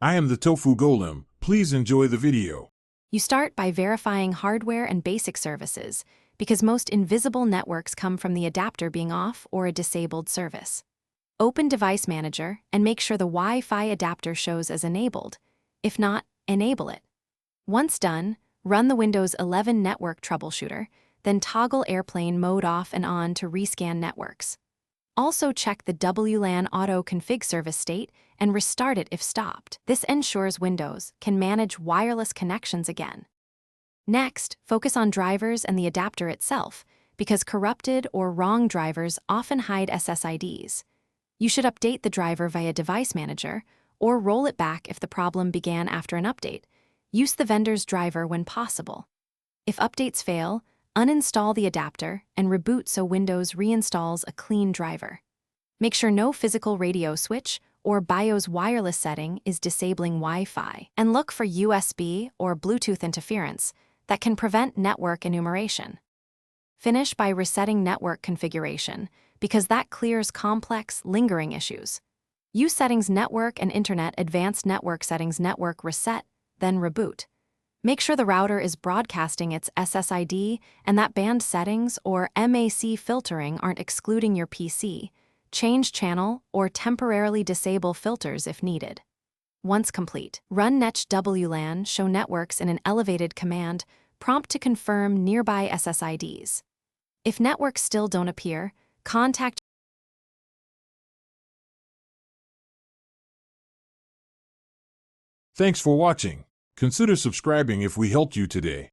I am the Tofu Golem. Please enjoy the video. You start by verifying hardware and basic services, because most invisible networks come from the adapter being off or a disabled service. Open Device Manager and make sure the Wi-Fi adapter shows as enabled. If not, enable it. Once done, run the Windows 11 Network Troubleshooter, then toggle airplane mode off and on to rescan networks. Also check the WLAN Auto Config service state and restart it if stopped. This ensures Windows can manage wireless connections again. Next, focus on drivers and the adapter itself, because corrupted or wrong drivers often hide SSIDs. You should update the driver via Device Manager, or roll it back if the problem began after an update. Use the vendor's driver when possible. If updates fail, uninstall the adapter and reboot so Windows reinstalls a clean driver. Make sure no physical radio switch or BIOS wireless setting is disabling Wi-Fi, and look for USB or Bluetooth interference that can prevent network enumeration. Finish by resetting network configuration, because that clears complex, lingering issues. Use Settings Network and Internet Advanced Network Settings Network Reset, then reboot. Make sure the router is broadcasting its SSID and that band settings or MAC filtering aren't excluding your PC. Change channel or temporarily disable filters if needed. Once complete, run netch WLAN show networks in an elevated command prompt to confirm nearby SSIDs. If networks still don't appear, contact. Thanks for watching. Consider subscribing if we helped you today.